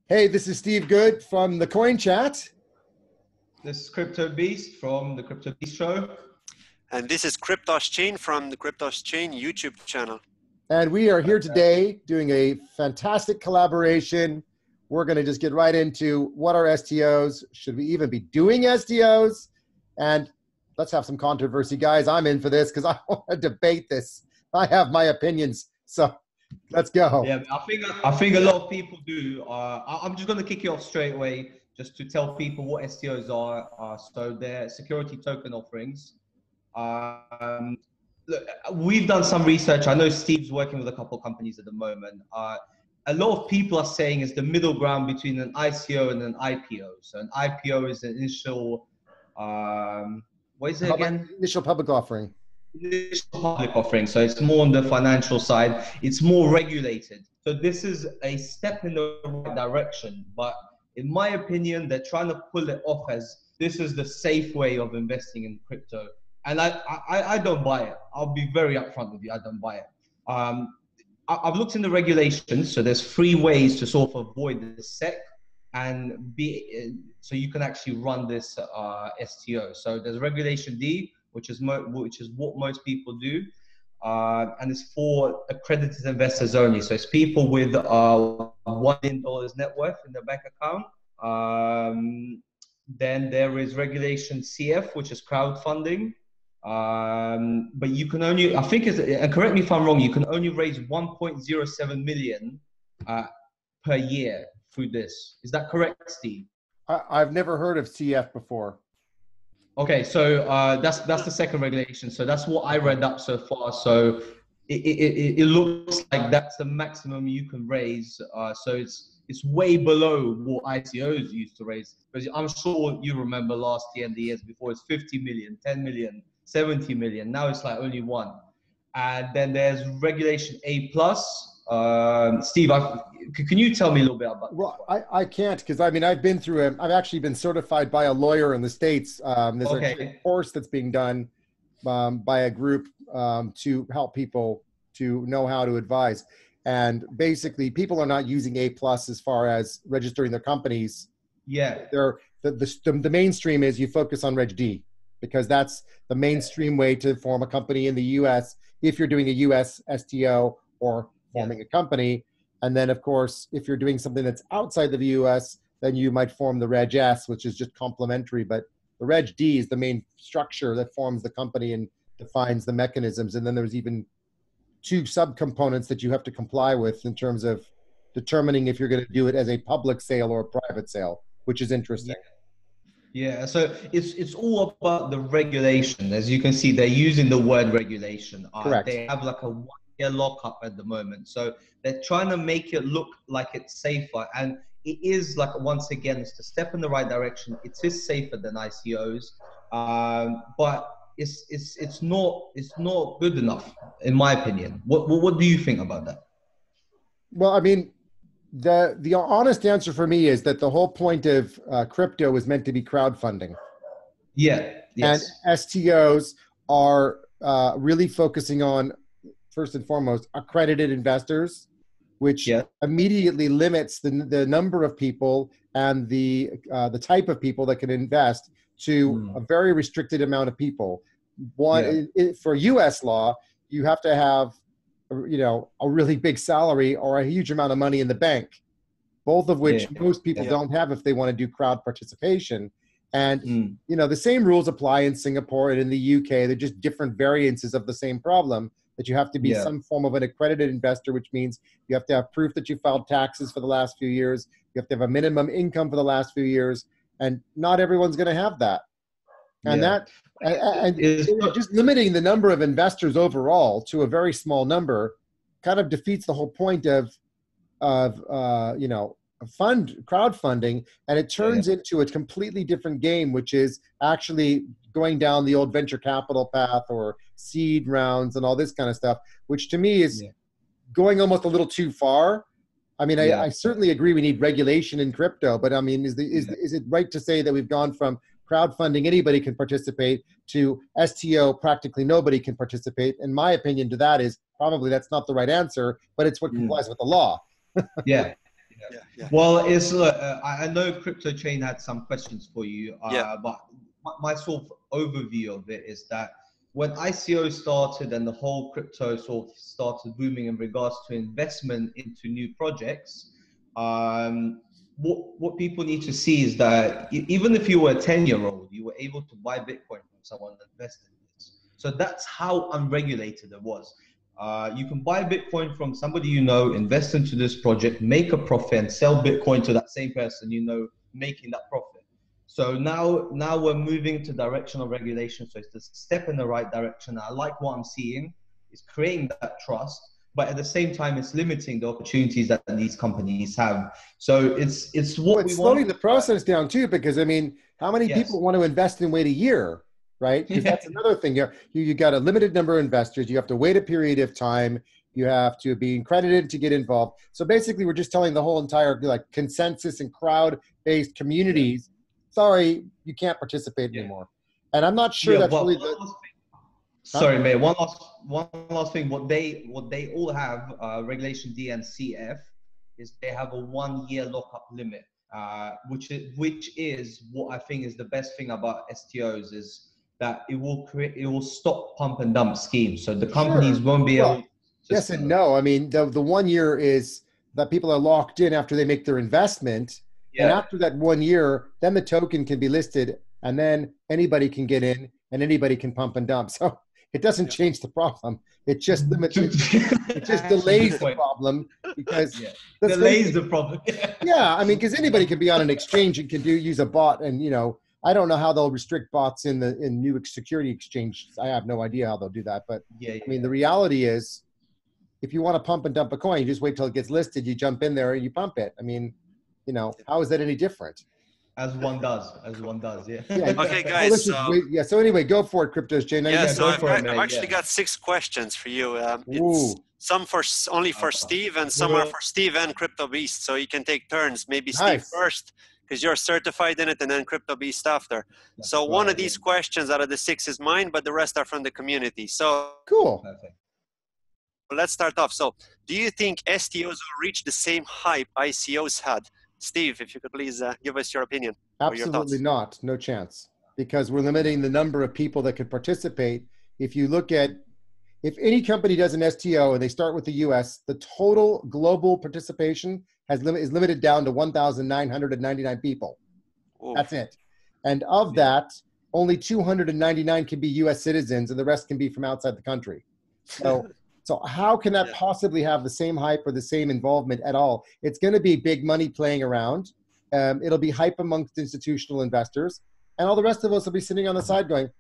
Hey, this is Steve Good from the Coin Chat. This is CryptoBeast from the CryptoBeast Show. And this is CryptoSchain from the CryptoSchain YouTube channel. And we are here today doing a fantastic collaboration. We're going to just get right into what are STOs. Should we even be doing STOs? And let's have some controversy, guys. I'm in for this because I want to debate this. I have my opinions. So let's go. Yeah, I think a lot of people do. I'm just going to kick it off straight away just to tell people what STOs are. So they're security token offerings. Look, we've done some research. I know Steve's working with a couple of companies at the moment. A lot of people are saying it's the middle ground between an ICO and an IPO. So an IPO is an initial, what is it again? Initial public offering. Initial public offering. So it's more on the financial side. It's more regulated. So this is a step in the right direction. But in my opinion, they're trying to pull it off as this is the safe way of investing in crypto. And I don't buy it. I'll be very upfront with you. I don't buy it. I've looked in the regulations. So there's 3 ways to sort of avoid the SEC and so you can actually run this STO. So there's Regulation D, which is what most people do. And it's for accredited investors only. So it's people with $1 million net worth in their bank account. Then there is Regulation CF, which is crowdfunding. But you can only, I think, and correct me if I'm wrong, you can only raise 1.07 million per year through this. Is that correct, Steve? I've never heard of CF before. Okay, so that's the second regulation. So that's what I read up so far. So it looks like that's the maximum you can raise. So it's way below what ICOs used to raise. Because I'm sure you remember last year and the years before, it's 50 million, 10 million, 70 million. Now it's like only 1. And then there's Regulation A+. Steve, can you tell me a little bit about this? Well, I can't, because I mean, I've been through I've actually been certified by a lawyer in the States. There's a course that's being done by a group to help people to know how to advise. And basically, people are not using A+ as far as registering their companies. Yeah. The mainstream is you focus on Reg D, because that's the mainstream way to form a company in the US if you're doing a US STO or forming a company. And then, of course, if you're doing something that's outside of the US, then you might form the Reg S, which is just complementary. But the Reg D is the main structure that forms the company and defines the mechanisms. And then there's even 2 subcomponents that you have to comply with in terms of determining if you're going to do it as a public sale or a private sale, which is interesting. Yeah, so it's all about the regulation. As you can see, they're using the word regulation. Correct. They have like a 1-year lockup at the moment. So they're trying to make it look like it's safer. And it is, like, once again, it's a step in the right direction. It is safer than ICOs. But it's not good enough, in my opinion. What do you think about that? Well, I mean, the honest answer for me is that the whole point of crypto is meant to be crowdfunding. Yeah. Yes. And STOs are really focusing on, first and foremost, accredited investors, which immediately limits the number of people and the type of people that can invest to a very restricted amount of people. For US law, you have to have a really big salary or a huge amount of money in the bank, both of which most people don't have if they want to do crowd participation. And, the same rules apply in Singapore and in the UK. They're just different variances of the same problem, that you have to be some form of an accredited investor, which means you have to have proof that you filed taxes for the last few years. You have to have a minimum income for the last few years. And not everyone's going to have that. And just limiting the number of investors overall to a very small number kind of defeats the whole point of crowdfunding, and it turns into a completely different game, which is actually going down the old venture capital path or seed rounds and all this kind of stuff, which to me is going almost a little too far. I mean, I certainly agree we need regulation in crypto, but I mean, is it right to say that we've gone from crowdfunding, anybody can participate, to STO, practically nobody can participate? In my opinion, to that is probably that's not the right answer, but it's what complies with the law. Well, it's I know Crypto Chain had some questions for you, but my sort of overview of it is that when ICO started and the whole crypto sort of started booming in regards to investment into new projects, what people need to see is that even if you were a 10-year-old, you were able to buy Bitcoin from someone that invested in this. So that's how unregulated it was. You can buy Bitcoin from somebody you know, invest into this project, make a profit, and sell Bitcoin to that same person you know, making that profit. So now we're moving to direction of regulation. So it's a step in the right direction. I like what I'm seeing. It's creating that trust, but at the same time, it's limiting the opportunities that these companies have. So it's what we want. Slowing the process down too, because I mean, how many people want to invest and wait a year? Right? Because that's another thing. You got a limited number of investors. You have to wait a period of time. You have to be accredited to get involved. So basically, we're just telling the whole entire like consensus and crowd-based communities, sorry, you can't participate anymore. And I'm not sure that's really the... Sorry, mate. One last thing. What they all have, Regulation D and CF, is they have a 1-year lockup limit, which is what I think is the best thing about STOs is that it will stop pump and dump schemes. So the companies won't be able to... Yes and no. I mean, the 1 year is that people are locked in after they make their investment. And after that 1 year, then the token can be listed and then anybody can get in and anybody can pump and dump. So it doesn't change the problem. It just limits it. It just delays the problem because delays the problem. I mean, because anybody can be on an exchange and can use a bot, and you know, I don't know how they'll restrict bots in new security exchange. I have no idea how they'll do that. But I mean, the reality is, if you want to pump and dump a coin, you just wait till it gets listed. You jump in there and you pump it. I mean, you know, how is that any different? As one does, yeah. Okay, guys. So anyway, go for it, Crypto's Chain. So I've actually got 6 questions for you. It's some only for Steve, and some are for Steve and CryptoBeast. So you can take turns. Maybe Steve first, because you're certified in it, and then CryptoBeast after. So one of these questions out of the 6 is mine, but the rest are from the community. So cool. Perfect. Let's start off. So do you think STOs will reach the same hype ICOs had? Steve, if you could please give us your opinion. Absolutely not. No chance. Because we're limiting the number of people that could participate. If you look at, if any company does an STO and they start with the US, the total global participation is limited down to 1,999 people. Ooh. That's it. And of that, only 299 can be US citizens and the rest can be from outside the country. So how can that possibly have the same hype or the same involvement at all? It's going to be big money playing around. It'll be hype amongst institutional investors. And all the rest of us will be sitting on the side going,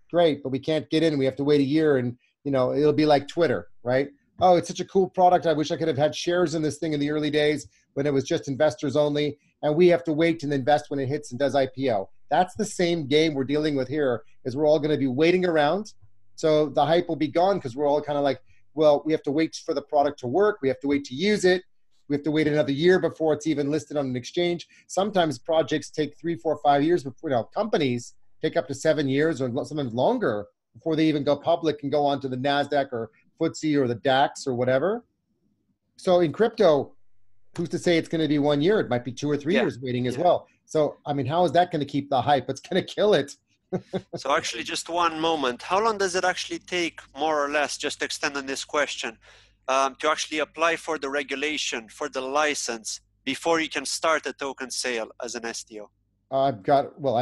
great, but we can't get in. We have to wait a year. And, you know, it'll be like Twitter, right? Oh, it's such a cool product. I wish I could have had shares in this thing in the early days when it was just investors only. And we have to wait and invest when it hits and does IPO. That's the same game we're dealing with here, is we're all going to be waiting around. So the hype will be gone because we're all kind of like, well, we have to wait for the product to work. We have to wait to use it. We have to wait another year before it's even listed on an exchange. Sometimes projects take 3, 4, 5 years before, you know, companies take up to 7 years or sometimes longer before they even go public and go onto the NASDAQ or FTSE or the DAX or whatever. So in crypto, who's to say it's going to be 1 year? It might be 2 or 3 years waiting as well. So, I mean, how is that going to keep the hype? It's going to kill it. So actually, just one moment. How long does it actually take, more or less, just extending this question, to actually apply for the regulation, for the license, before you can start a token sale as an STO? I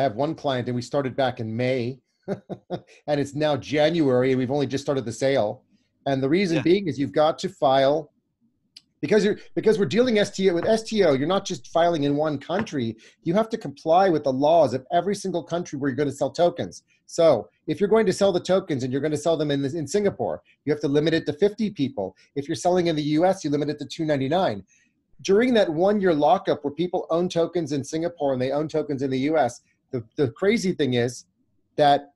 have one client and we started back in May and it's now January and we've only just started the sale. And the reason being is you've got to file, because we're dealing with STO, you're not just filing in one country. You have to comply with the laws of every single country where you're going to sell tokens. So if you're going to sell the tokens and you're going to sell them in Singapore, you have to limit it to 50 people. If you're selling in the US, you limit it to 299. During that 1 year lockup where people own tokens in Singapore and they own tokens in the US, the crazy thing is that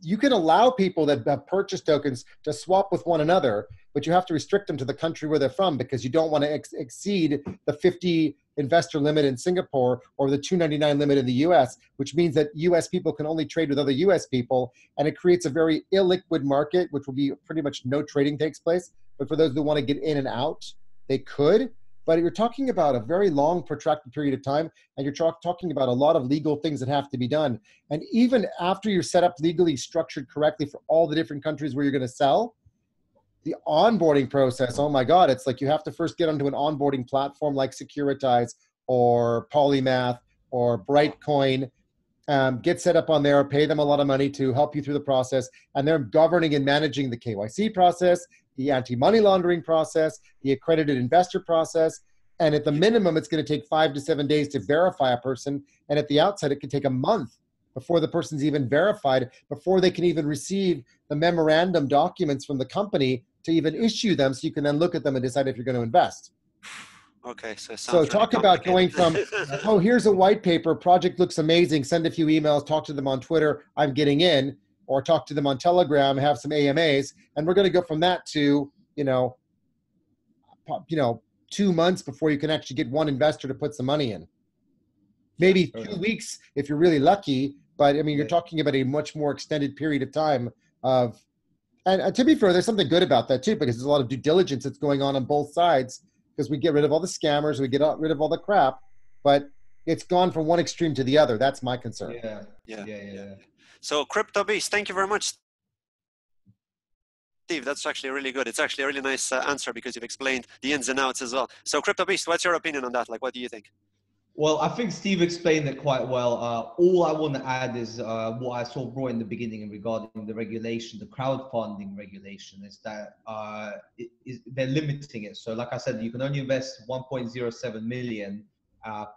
you can allow people that have purchased tokens to swap with one another, but you have to restrict them to the country where they're from because you don't want to exceed the 50 investor limit in Singapore or the 299 limit in the US, which means that US people can only trade with other US people. And it creates a very illiquid market, which will be pretty much no trading takes place. But for those who want to get in and out, they could. but you're talking about a very long, protracted period of time, and you're talking about a lot of legal things that have to be done. And even after you're set up legally structured correctly for all the different countries where you're going to sell, the onboarding process, oh my God, it's like you have to first get onto an onboarding platform like Securitize or Polymath or Brightcoin, get set up on there, pay them a lot of money to help you through the process, and they're governing and managing the KYC process, the anti-money laundering process, the accredited investor process, and at the minimum, it's going to take 5 to 7 days to verify a person, and at the outset, it could take a month before the person's even verified, before they can even receive the memorandum documents from the company to even issue them, so you can then look at them and decide if you're going to invest. Okay, so it sounds so talk really about going from, oh, here's a white paper, project looks amazing, send a few emails, talk to them on Twitter, I'm getting in, or talk to them on Telegram, have some AMAs, and we're going to go from that to, 2 months before you can actually get one investor to put some money in. Maybe 2 weeks if you're really lucky, but I mean, you're talking about a much more extended period of time of, and to be fair, there's something good about that too, because there's a lot of due diligence that's going on both sides, because we get rid of all the scammers, we get rid of all the crap, but it's gone from one extreme to the other. That's my concern. Yeah. So CryptoBeast, thank you very much, Steve. That's actually really good. It's actually a really nice answer, because you've explained the ins and outs as well. So CryptoBeast, what's your opinion on that? Like, what do you think? Well, I think Steve explained it quite well. All I want to add is what I saw brought in the beginning regarding the regulation, the crowdfunding regulation, is that they're limiting it. So like I said, you can only invest 1.07 million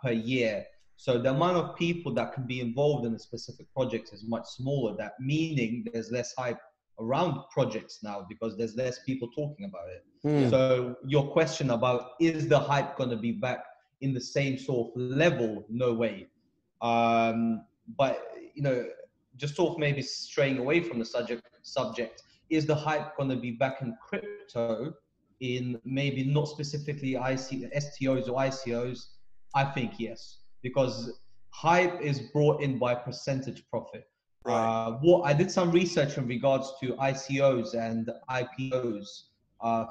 per year. So the amount of people that can be involved in a specific project is much smaller. That meaning there's less hype around projects now, because there's less people talking about it. So your question about, is the hype going to be back in the same sort of level? No way. But just sort of maybe straying away from the subject, is the hype going to be back in crypto, in maybe not specifically STOs or ICOs? I think yes, because hype is brought in by percentage profit. Right. What I did some research in regards to ICOs and IPOs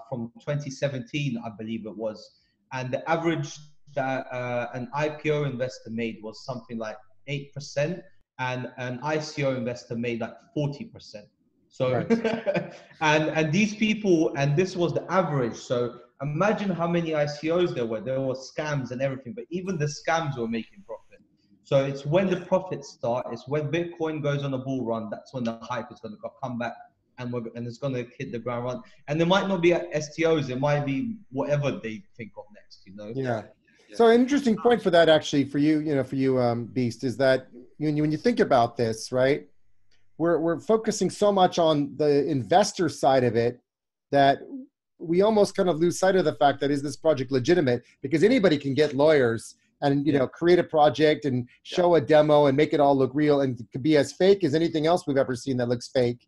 from 2017, I believe it was, and the average that an IPO investor made was something like 8%, and an ICO investor made like 40%. So, right. and these people, and this was the average. So imagine how many ICOs there were. There were scams and everything, but even the scams were making profit. So it's when the profits start, it's when Bitcoin goes on a bull run, that's when the hype is going to come back, and it's going to hit the ground run. And there might not be STOs, it might be whatever they think of next, Yeah. So an interesting point for that, actually, for you, Beast, is that when you think about this, right, we're focusing so much on the investor side of it that we almost kind of lose sight of the fact that, is this project legitimate? Because anybody can get lawyers and create a project and show a demo and make it all look real, and it could be as fake as anything else we've ever seen that looks fake.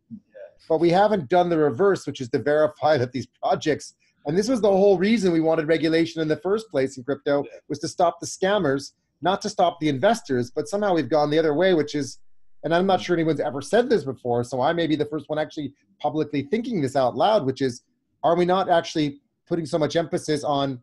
But we haven't done the reverse, which is to verify that these projects, and this was the whole reason we wanted regulation in the first place in crypto, was to stop the scammers, not to stop the investors. But somehow we've gone the other way, which is, and I'm not sure anyone's ever said this before, so I may be the first one actually publicly thinking this out loud, which is, are we not actually putting so much emphasis on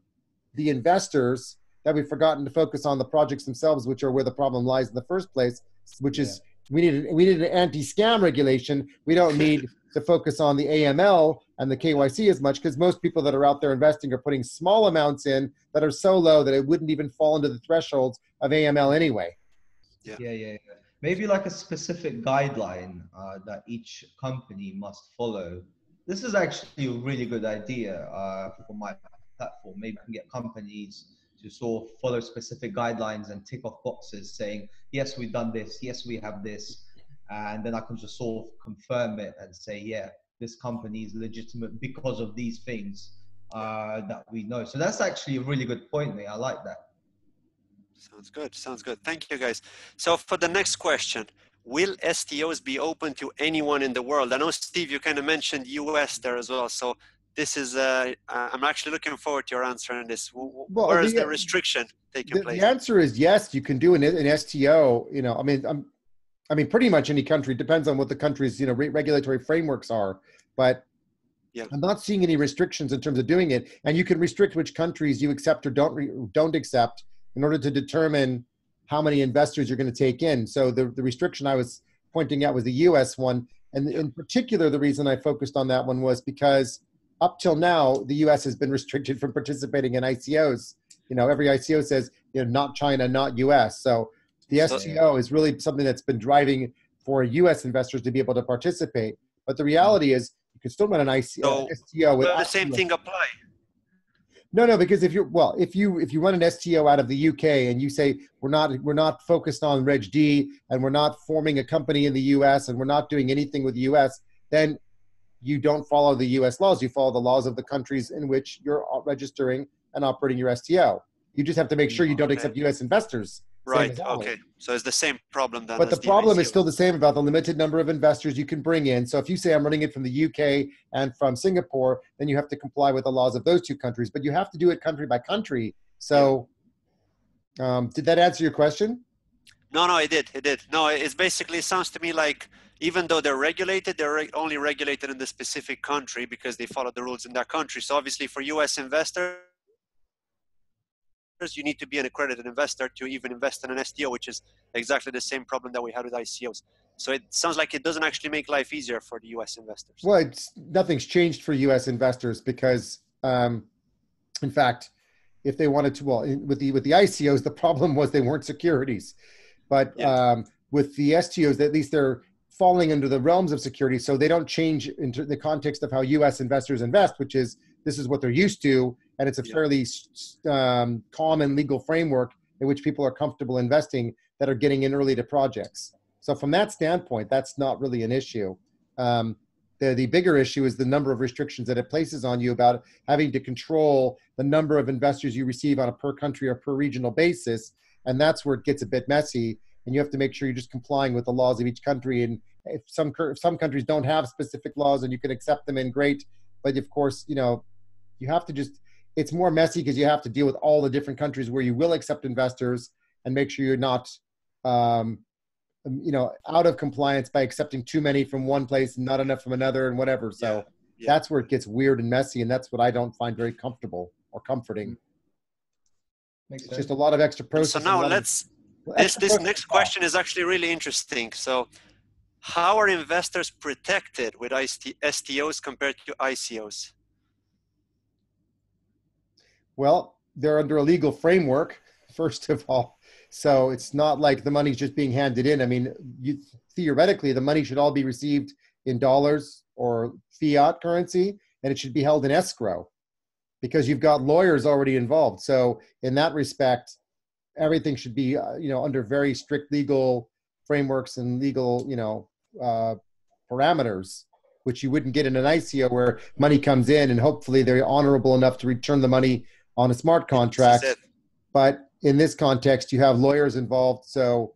the investors that we've forgotten to focus on the projects themselves, which are where the problem lies in the first place, which is we need an anti-scam regulation. We don't need to focus on the AML and the KYC as much, because most people that are out there investing are putting small amounts in that are so low that it wouldn't even fall into the thresholds of AML anyway. Yeah. Maybe like a specific guideline that each company must follow. This is actually a really good idea for my platform. Maybe I can get companies to sort of follow specific guidelines and tick off boxes saying, yes, we've done this, yes, we have this. And then I can just sort of confirm it and say, yeah, this company is legitimate because of these things that we know. So that's actually a really good point, mate. I like that. Sounds good. Sounds good. Thank you, guys. So for the next question, will STOs be open to anyone in the world? I know, Steve, you kind of mentioned US there as well. So this is, I'm actually looking forward to your answer on this. Where is the restriction taking place? The answer is yes, you can do an STO, I mean, pretty much any country. Depends on what the country's, regulatory frameworks are. But I'm not seeing any restrictions in terms of doing it. And you can restrict which countries you accept or don't accept in order to determine how many investors you're going to take in. So the restriction I was pointing out was the US one. And in particular, the reason I focused on that one was because up till now, the US has been restricted from participating in ICOs. You know, every ICO says, you know, not China, not US. So the STO is really something that's been driving for US investors to be able to participate. But the reality is you can still run an STO with the same thing apply. No, because if you run an STO out of the UK and you say we're not focused on Reg D and we're not forming a company in the US and we're not doing anything with the US, then you don't follow the US laws. You follow the laws of the countries in which you're registering and operating your STO. You just have to make sure you don't accept US investors. Right. Okay. So it's the same problem then. But the problem is still the same about the limited number of investors you can bring in. So if you say I'm running it from the UK and from Singapore, then you have to comply with the laws of those two countries. But you have to do it country by country. So did that answer your question? No, it did. It did. No, it's basically, it sounds to me like even though they're regulated, they're only regulated in the specific country because they follow the rules in that country. So obviously for US investors, you need to be an accredited investor to even invest in an STO, which is exactly the same problem that we had with ICOs. So it sounds like it doesn't actually make life easier for the US investors. Well, nothing's changed for US investors because, in fact, if they wanted to, with the ICOs, the problem was they weren't securities. But with the STOs, at least they're falling under the realms of security, so they don't change into the context of how US investors invest, which is this is what they're used to, and it's a fairly common legal framework in which people are comfortable investing that are getting in early to projects. So from that standpoint, that's not really an issue. The bigger issue is the number of restrictions that it places on you about having to control the number of investors you receive on a per country or per regional basis, and that's where it gets a bit messy. And you have to make sure you're just complying with the laws of each country. And if some countries don't have specific laws and you can accept them in, great. But of course, you know, you have to just, it's more messy because you have to deal with all the different countries where you will accept investors and make sure you're not, you know, out of compliance by accepting too many from one place and not enough from another and whatever. So that's where it gets weird and messy. And that's what I don't find very comfortable or comforting. It's just a lot of extra process. So now this next question is actually really interesting. So how are investors protected with STOs compared to ICOs? Well, they're under a legal framework, first of all. So it's not like the money's just being handed in. I mean, theoretically, the money should all be received in dollars or fiat currency, and it should be held in escrow because you've got lawyers already involved. So in that respect, everything should be, you know, under very strict legal frameworks and legal, you know, parameters, which you wouldn't get in an ICO where money comes in and hopefully they're honorable enough to return the money on a smart contract. But in this context, you have lawyers involved. So,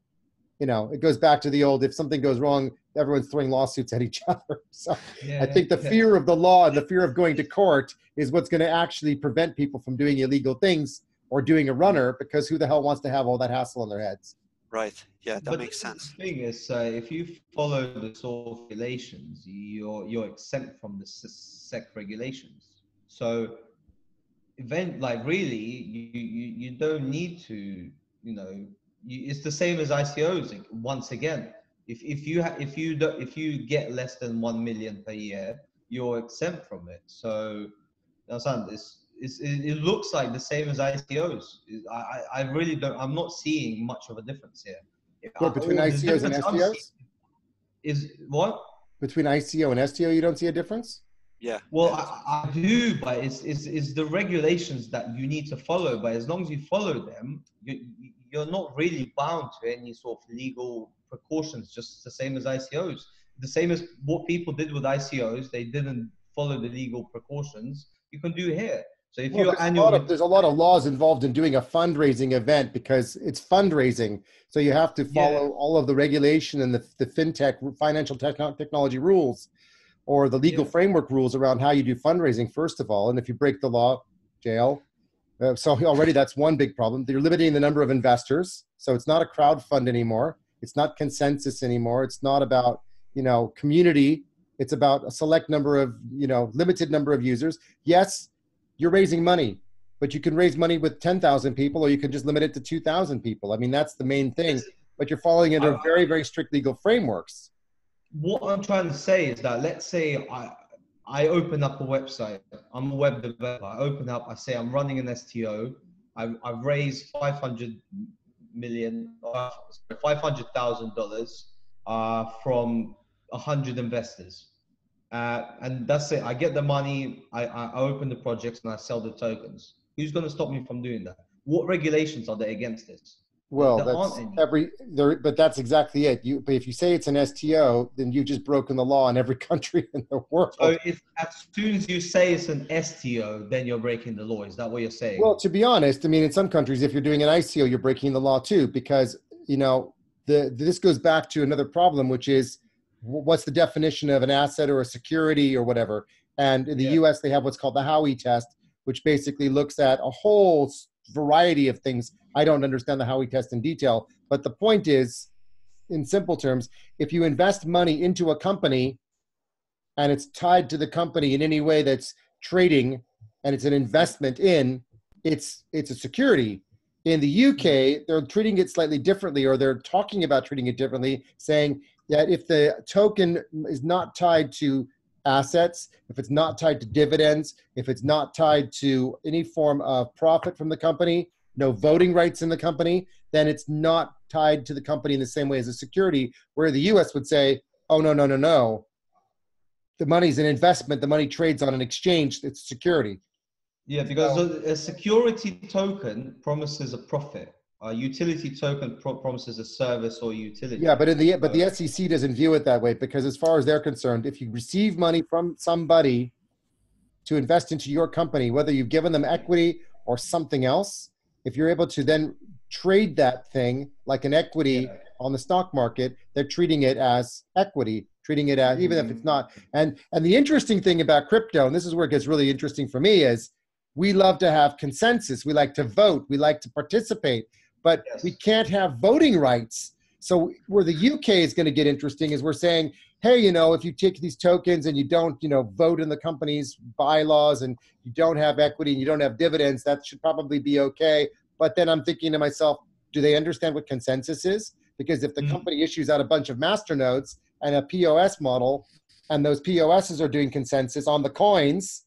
you know, it goes back to the old, if something goes wrong, everyone's throwing lawsuits at each other. So I think the fear of the law and the fear of going to court is what's going to actually prevent people from doing illegal things or doing a runner, because who the hell wants to have all that hassle on their heads? Right. Yeah, that makes sense. The thing is, if you follow the sort of regulations, you're exempt from the SEC regulations. So, really, you don't need to, you know, it's the same as ICOs. Once again, if you get less than 1 million per year, you're exempt from it. So, it looks like the same as ICOs. I really don't. I'm not seeing much of a difference here. What, between ICOs and STOs? Is what? Between ICO and STO, you don't see a difference? Yeah. Well, I do, but it's the regulations that you need to follow. But as long as you follow them, you're not really bound to any sort of legal precautions. Just the same as ICOs. The same as what people did with ICOs. They didn't follow the legal precautions. You can do here. So if there's a lot of laws involved in doing a fundraising event because it's fundraising. So you have to follow all of the regulation and the fintech, financial technology rules, or the legal framework rules around how you do fundraising, first of all. And if you break the law, jail. So already that's one big problem. They're limiting the number of investors. So it's not a crowd fund anymore. It's not consensus anymore. It's not about, you know, community. It's about a select number of, limited number of users. Yes, you're raising money, but you can raise money with 10,000 people, or you can just limit it to 2,000 people. I mean, that's the main thing, but you're following under very, very strict legal frameworks. What I'm trying to say is that, let's say I open up a website. I'm a web developer. I open up, I say I'm running an STO. I've raised $500,000 from 100 investors. And that's it. I get the money, I open the projects, and I sell the tokens. Who's going to stop me from doing that? What regulations are there against this? Well, but that's exactly it. But if you say it's an STO, then you've just broken the law in every country in the world. So as soon as you say it's an STO, then you're breaking the law. Is that what you're saying? Well, to be honest, I mean, in some countries, if you're doing an ICO, you're breaking the law too, because, this goes back to another problem, which is, what's the definition of an asset or a security or whatever? And in the US, they have what's called the Howey test, which basically looks at a whole variety of things. I don't understand the Howey test in detail, but the point is, in simple terms, if you invest money into a company and it's tied to the company in any way that's trading, and it's an investment in, it's a security. In the UK, they're treating it slightly differently, or they're talking about treating it differently, saying that if the token is not tied to assets, if it's not tied to dividends, if it's not tied to any form of profit from the company, no voting rights in the company, then it's not tied to the company in the same way as a security, where the US would say, oh, no. The money's an investment. The money trades on an exchange. It's security. Yeah, because a security token promises a profit. A utility token promises a service or utility. Yeah, but the SEC doesn't view it that way, because as far as they're concerned, if you receive money from somebody to invest into your company, whether you've given them equity or something else, if you're able to then trade that thing like an equity on the stock market, they're treating it as equity, treating it as, even if it's not. And the interesting thing about crypto, and this is where it gets really interesting for me, is we love to have consensus. We like to vote. We like to participate, but we can't have voting rights. So where the UK is going to get interesting is we're saying, hey, if you take these tokens and you don't, vote in the company's bylaws, and you don't have equity and you don't have dividends, that should probably be okay. But then I'm thinking to myself, do they understand what consensus is? Because if the company issues out a bunch of masternodes and a POS model, and those POSs are doing consensus on the coins,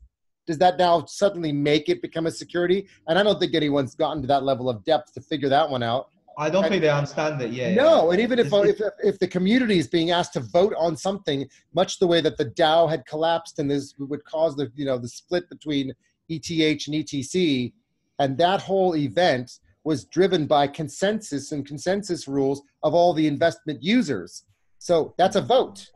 does that now suddenly make it become a security? And I don't think anyone's gotten to that level of depth to figure that one out. I don't think they understand it. No, and even if the community is being asked to vote on something, much the way that the DAO had collapsed, and this would cause the split between ETH and ETC, and that whole event was driven by consensus and consensus rules of all the investment users. So that's a vote.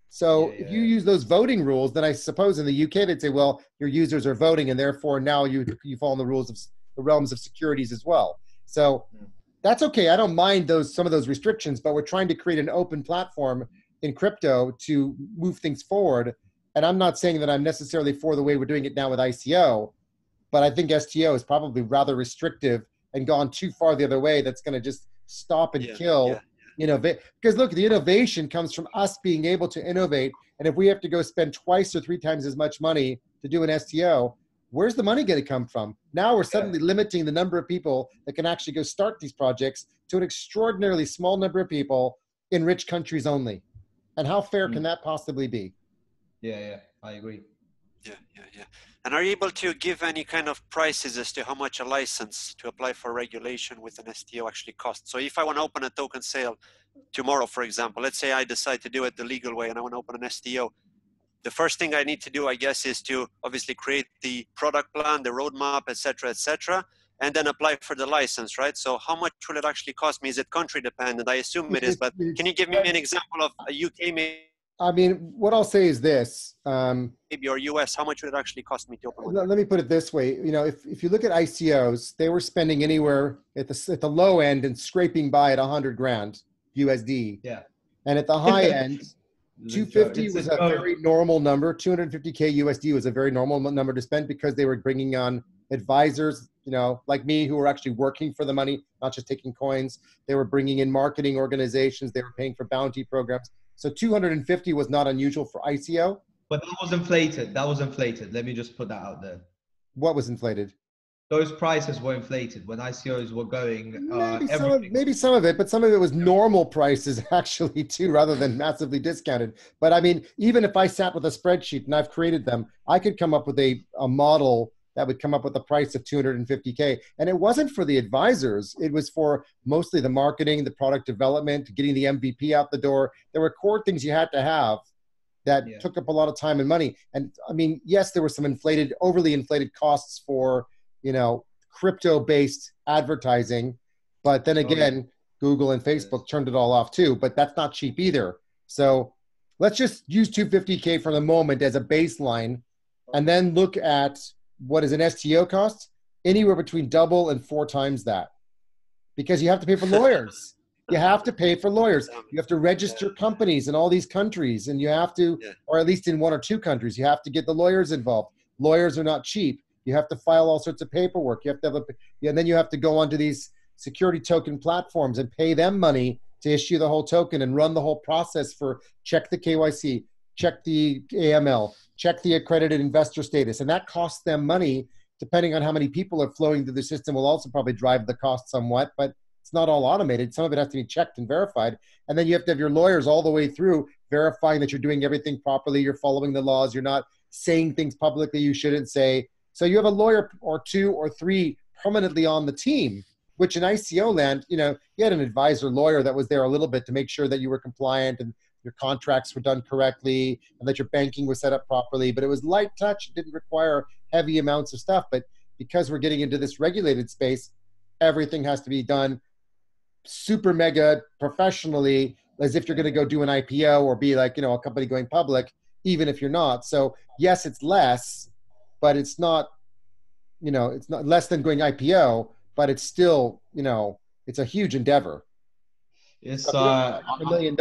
So if you use those voting rules, then I suppose in the UK they'd say, well, your users are voting, and therefore now you fall in the rules of the realms of securities as well. So that's okay. I don't mind some of those restrictions, but we're trying to create an open platform in crypto to move things forward. And I'm not saying that I'm necessarily for the way we're doing it now with ICO, but I think STO is probably rather restrictive and gone too far the other way. That's going to just stop and kill. Because look, the innovation comes from us being able to innovate. And if we have to go spend twice or three times as much money to do an STO, where's the money going to come from? Now we're suddenly limiting the number of people that can actually go start these projects to an extraordinarily small number of people in rich countries only. And how fair can that possibly be? Yeah, I agree. Yeah. And are you able to give any kind of prices as to how much a license to apply for regulation with an STO actually costs? So if I want to open a token sale tomorrow, for example, let's say I decide to do it the legal way and I want to open an STO, the first thing I need to do, I guess, is to obviously create the product plan, the roadmap, etc., and then apply for the license, right? So how much will it actually cost me? Is it country dependent? I assume it is, but can you give me an example of a UK maybe? I mean, what I'll say is this. Maybe or US, how much would it actually cost me to open one? Let me put it this way. If you look at ICOs, they were spending anywhere at the low end and scraping by at 100 grand USD. Yeah. And at the high end, 250 was a very normal number. 250K USD was a very normal number to spend, because they were bringing on advisors, like me, who were actually working for the money, not just taking coins. They were bringing in marketing organizations. They were paying for bounty programs. So 250 was not unusual for ICO. But that was inflated. That was inflated. Let me just put that out there. What was inflated? Those prices were inflated when ICOs were going. Maybe some of it, but some of it was normal prices actually too, rather than massively discounted. But I mean, even if I sat with a spreadsheet and I've created them, I could come up with a model that would come up with a price of 250K. And it wasn't for the advisors. It was for mostly the marketing, the product development, getting the MVP out the door. There were core things you had to have that took up a lot of time and money. And I mean, yes, there were some overly inflated costs for, crypto-based advertising. But then again, Google and Facebook turned it all off too, but that's not cheap either. So let's just use 250K for the moment as a baseline, and then look at what is an STO cost, anywhere between double and 4 times that, because you have to pay for lawyers. You have to pay for lawyers. You have to register companies in all these countries, and you have to, or at least in 1 or 2 countries, you have to get the lawyers involved. Lawyers are not cheap. You have to file all sorts of paperwork. You have to have and then you have to go onto these security token platforms and pay them money to issue the whole token and run the whole process for check the KYC, check the AML, check the accredited investor status. And that costs them money. Depending on how many people are flowing through the system will also probably drive the cost somewhat, but it's not all automated. Some of it has to be checked and verified. And then you have to have your lawyers all the way through verifying that you're doing everything properly, you're following the laws, you're not saying things publicly you shouldn't say. So you have a lawyer or 2 or 3 permanently on the team, which in ICO land, you had an advisor lawyer that was there a little bit to make sure that you were compliant and your contracts were done correctly and that your banking was set up properly. But it was light touch. It didn't require heavy amounts of stuff. But because we're getting into this regulated space, everything has to be done super mega professionally, as if you're going to go do an IPO or be like, a company going public, even if you're not. So yes, it's less, but it's not, it's not less than going IPO, but it's still, it's a huge endeavor. It's $1 million.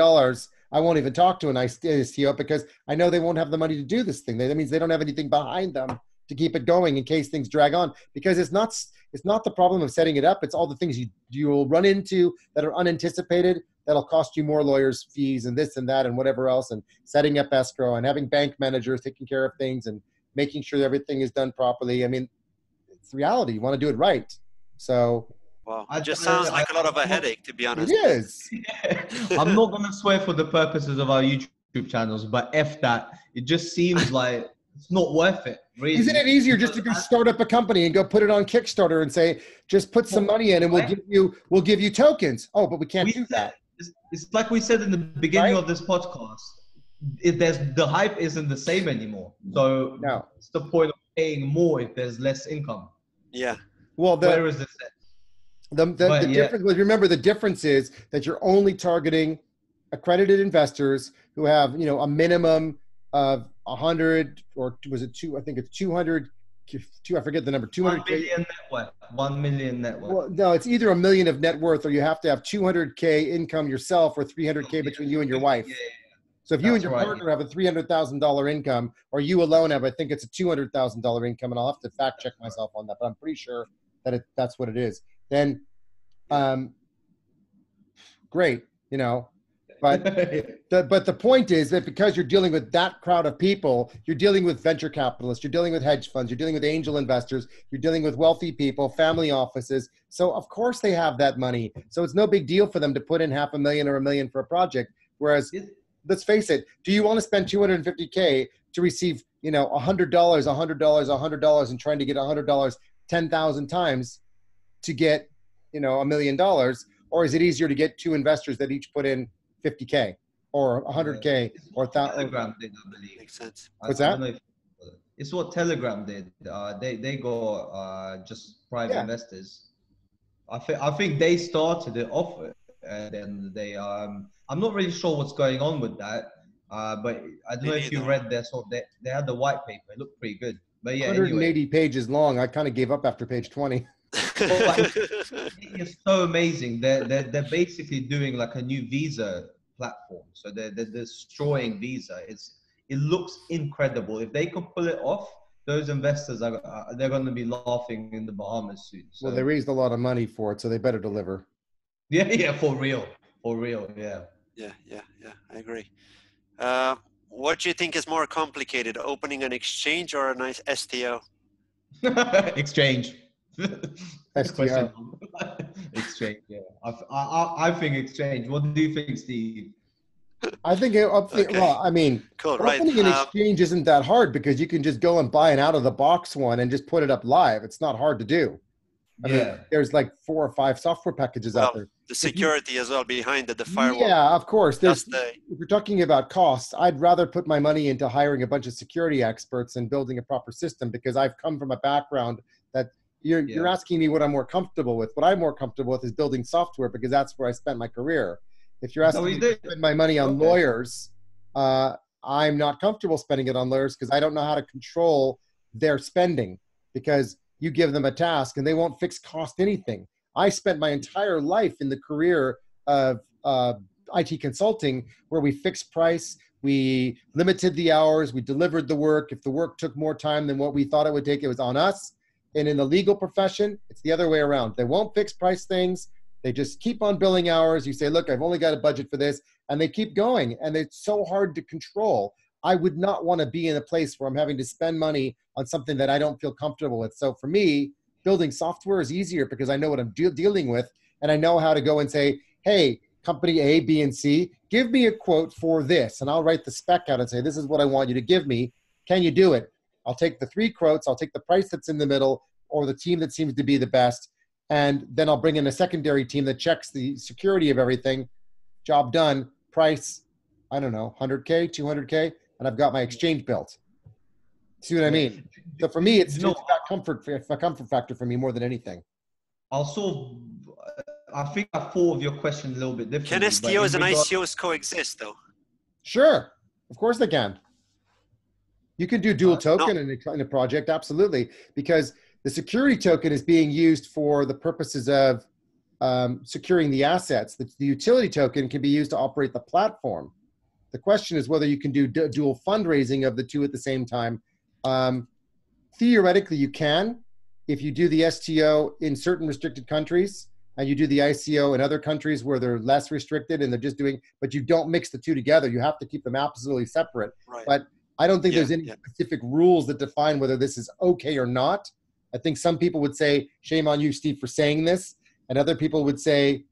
I won't even talk to an ICO because I know they won't have the money to do this thing. That means they don't have anything behind them to keep it going in case things drag on, because it's not the problem of setting it up. It's all the things you will run into that are unanticipated that'll cost you more lawyers' fees and this and that and whatever else, and setting up escrow and having bank managers taking care of things and making sure everything is done properly. I mean, it's reality. You want to do it right. So. Wow, it just sounds like a lot of a headache, to be honest. It is. I'm not going to swear for the purposes of our YouTube channels, but F that. It just seems like it's not worth it, really. Isn't it easier just to go start up a company and go put it on Kickstarter and say, just put some money in and we'll give you tokens? Oh, but we can't do that. It's like we said in the beginning of this podcast. The hype isn't the same anymore. So what's the point of paying more if there's less income? Yeah. Well, where is this at? The difference, remember, the difference is that you're only targeting accredited investors who have, a minimum of 100, or was it 2? I think it's 200. I forget the number. 200. 1 million net worth. 1 million net worth. Well, no, it's either $1 million of net worth, or you have to have 200K income yourself, or 300K between you and your wife. So if you and your partner have a $300,000 income, or you alone have, I think it's a $200,000 income, and I'll have to fact check myself on that, but I'm pretty sure that that's what it is. Then, great, but the point is that because you're dealing with that crowd of people, you're dealing with venture capitalists, you're dealing with hedge funds, you're dealing with angel investors, you're dealing with wealthy people, family offices. So of course they have that money. So it's no big deal for them to put in $500,000 or $1 million for a project. Whereas, let's face it, do you want to spend $250K to receive, $100, $100, and trying to get $100 10,000 times to get, $1 million? Or is it easier to get 2 investors that each put in 50K or 100K or 1,000? Telegram did, I believe. Makes sense. What's that? It's what Telegram did. They go just private investors. I think they started it off, and then they I'm not really sure what's going on with that. But I don't know if you read this, or they had the white paper. It looked pretty good. But yeah, 180 pages long. I kind of gave up after page 20. It's so amazing. They're basically doing like a new Visa platform. So they're destroying Visa. It looks incredible. If they can pull it off, those investors they're going to be laughing in the Bahamas soon. So. Well, they raised a lot of money for it, so they better deliver. Yeah, for real, yeah. Yeah, I agree. What do you think is more complicated, opening an exchange or a nice STO? Exchange. Good question. Exchange, yeah. I think exchange. What do you think, Steve? I think, well, I mean, cool, opening an exchange isn't that hard because you can just go and buy an out-of-the-box one and just put it up live. It's not hard to do. I mean, there's like 4 or 5 software packages out there. The security as well behind it, the firewall. Yeah, of course. If you're talking about costs, I'd rather put my money into hiring a bunch of security experts and building a proper system, because I've come from a background that you're asking me what I'm more comfortable with. What I'm more comfortable with is building software, because that's where I spent my career. If you're asking me to spend my money on lawyers, I'm not comfortable spending it on lawyers because I don't know how to control their spending, because you give them a task and they won't fix cost anything. I spent my entire life in the career of IT consulting, where we fixed price, we limited the hours, we delivered the work. If the work took more time than what we thought it would take, it was on us. And in the legal profession, it's the other way around. They won't fix price things. They just keep on billing hours. You say, look, I've only got a budget for this, and they keep going, and it's so hard to control. I would not want to be in a place where I'm having to spend money on something that I don't feel comfortable with. So for me, building software is easier because I know what I'm dealing with, and I know how to go and say, hey, company A, B, and C, give me a quote for this, and I'll write the spec out and say, this is what I want you to give me. Can you do it? I'll take the 3 quotes, I'll take the price that's in the middle, or the team that seems to be the best, and then I'll bring in a secondary team that checks the security of everything. Job done, price, I don't know, 100K, 200K, and I've got my exchange built. See what I mean? So for me, it's about a comfort factor for me more than anything. Also, I think I thought of your question a little bit differently. Can STOs and ICOs coexist, though? Sure, of course they can. You can do dual token in a project, absolutely, because the security token is being used for the purposes of securing the assets. The utility token can be used to operate the platform. The question is whether you can do dual fundraising of the two at the same time. Theoretically, you can, if you do the STO in certain restricted countries and you do the ICO in other countries where they're less restricted and they're just doing, but you don't mix the two together. You have to keep them absolutely separate. Right. But I don't think there's any specific rules that define whether this is okay or not. I think some people would say, shame on you, Steve, for saying this. And other people would say,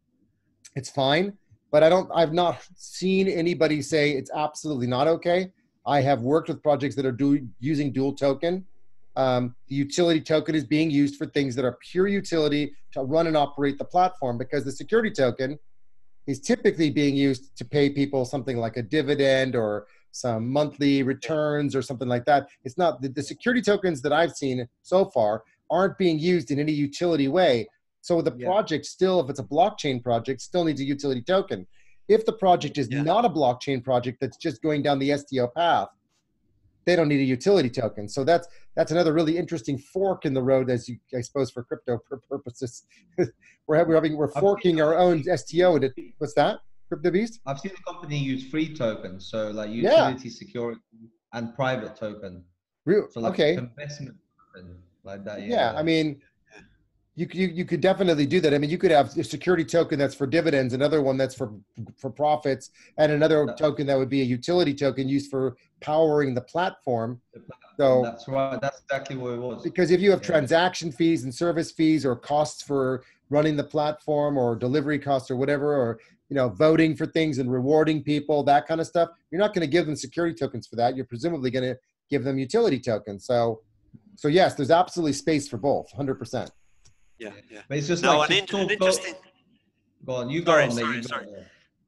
it's fine. But I've not seen anybody say it's absolutely not okay. I have worked with projects that are using dual token. The utility token is being used for things that are pure utility to run and operate the platform, because the security token is typically being used to pay people something like a dividend or some monthly returns or something like that. It's not the security tokens that I've seen so far aren't being used in any utility way. So the project still, if it's a blockchain project, still needs a utility token. If the project is not a blockchain project that's just going down the STO path, they don't need a utility token. So that's another really interesting fork in the road, as you, I suppose, for crypto purposes. we're forking our own STO. What's that? CryptoBeast? I've seen the company use free tokens, so like utility security and private token. So like investment token, like that. Yeah, I mean, you could definitely do that. I mean, you could have a security token that's for dividends, another one that's for profits, and another token that would be a utility token used for powering the platform. So that's right. That's exactly what it was. Because if you have transaction fees and service fees or costs for running the platform or delivery costs or whatever, or voting for things and rewarding people, that kind of stuff, you're not going to give them security tokens for that. You're presumably going to give them utility tokens. So yes, there's absolutely space for both, 100%. Yeah. But it's just now, like an interesting. Go on, you go on. Sorry.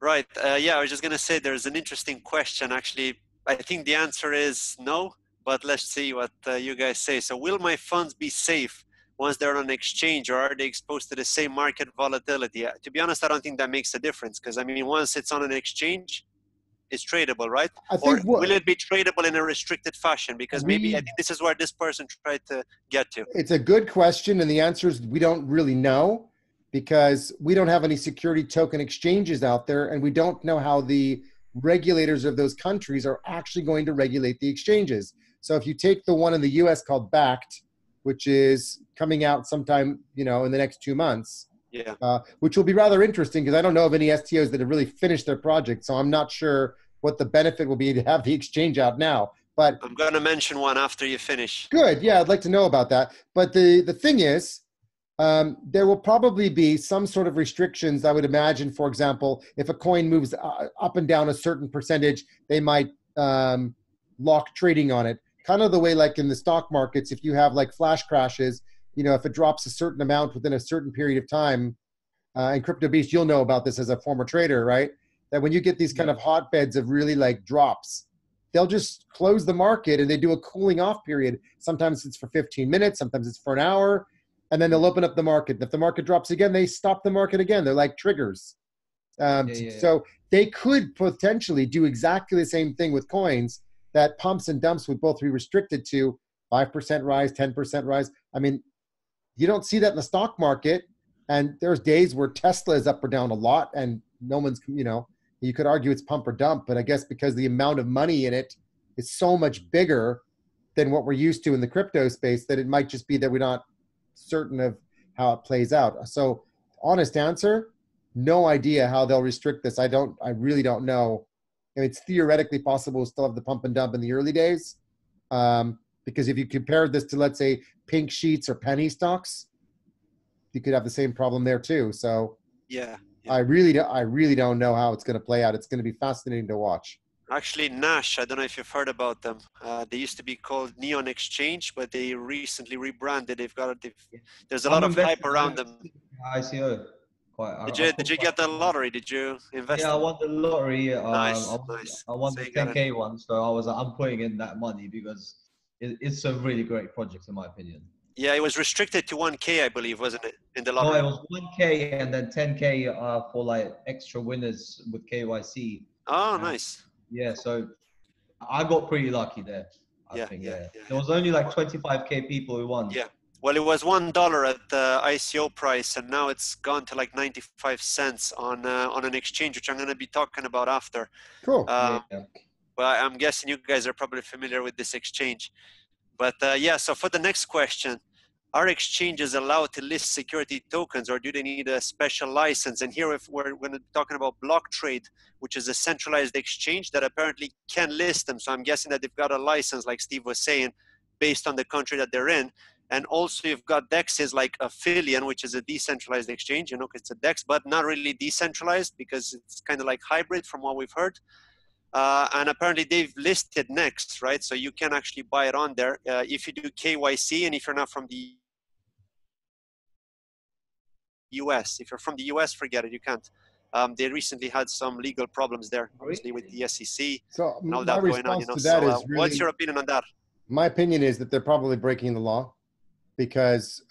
Right. I was just gonna say there's an interesting question. Actually, I think the answer is no. But let's see what you guys say. So, will my funds be safe once they're on an exchange, or are they exposed to the same market volatility? To be honest, I don't think that makes a difference, because I mean, once it's on an exchange, it's tradable, right? Or will it be tradable in a restricted fashion? Because I think this is where this person tried to get to. It's a good question, and the answer is we don't really know, because we don't have any security token exchanges out there, and we don't know how the regulators of those countries are actually going to regulate the exchanges. So if you take the one in the US called BACT, which is coming out sometime, in the next 2 months, which will be rather interesting because I don't know of any STOs that have really finished their project. So I'm not sure what the benefit will be to have the exchange out now. But I'm going to mention one after you finish. Good. Yeah, I'd like to know about that. But the thing is, there will probably be some sort of restrictions. I would imagine, for example, if a coin moves up and down a certain percentage, they might lock trading on it. Kind of the way like in the stock markets, if you have like flash crashes, you know, if it drops a certain amount within a certain period of time, and CryptoBeast, you'll know about this as a former trader, right? That when you get these kind of hotbeds of really like drops, they'll just close the market and they do a cooling off period. Sometimes it's for 15 minutes, sometimes it's for an hour, and then they'll open up the market. And if the market drops again, they stop the market again. They're like triggers. So they could potentially do exactly the same thing with coins, that pumps and dumps would both be restricted to 5% rise, 10% rise. I mean, you don't see that in the stock market. And there's days where Tesla is up or down a lot and no one's, you know, you could argue it's pump or dump, but I guess because the amount of money in it is so much bigger than what we're used to in the crypto space, that it might just be that we're not certain of how it plays out. So honest answer, no idea how they'll restrict this. I really don't know. I mean, it's theoretically possible to still have the pump and dump in the early days. Because if you compare this to, let's say, pink sheets or penny stocks, you could have the same problem there too. So yeah. I really don't know how it's going to play out. It's going to be fascinating to watch. Actually, Nash, I don't know if you've heard about them. They used to be called Neon Exchange, but they recently rebranded. There's a lot of hype around them. ICO. Did you get the lottery? Did you invest? Yeah, I won the lottery. Nice. I won the 10K one, so I'm putting in that money because it's a really great project in my opinion. Yeah, it was restricted to 1K, I believe, wasn't it? In the lottery. No, it was 1K and then 10K for like extra winners with KYC. Oh, nice. Yeah, so I got pretty lucky there. I think. There was only like 25K people who won. Yeah. Well, it was $1 at the ICO price, and now it's gone to like 95 cents on an exchange, which I'm going to be talking about after. Cool. Well, I'm guessing you guys are probably familiar with this exchange. But yeah, so for the next question, are exchanges allowed to list security tokens, or do they need a special license? And here we're going to be talking about BlockTrade, which is a centralized exchange that apparently can list them. So I'm guessing that they've got a license, like Steve was saying, based on the country that they're in. And also you've got DEXes like Aphelion, which is a decentralized exchange, you know, it's a DEX, but not really decentralized because it's kind of like hybrid from what we've heard. And apparently they've listed next, right? So you can actually buy it on there if you do KYC, and if you're not from the US. If you're from the US, forget it, you can't. They recently had some legal problems there, obviously with the SEC and all that going on. You know? So really, what's your opinion on that? My opinion is that they're probably breaking the law, because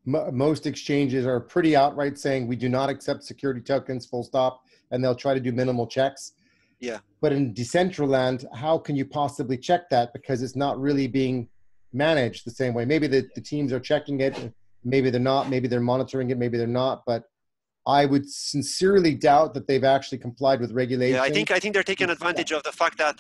most exchanges are pretty outright saying we do not accept security tokens, full stop, and they'll try to do minimal checks. Yeah. But in Decentraland, how can you possibly check that? Because it's not really being managed the same way. Maybe the teams are checking it, maybe they're not, maybe they're monitoring it, maybe they're not, but I would sincerely doubt that they've actually complied with regulation. Yeah, I think they're taking advantage of the fact that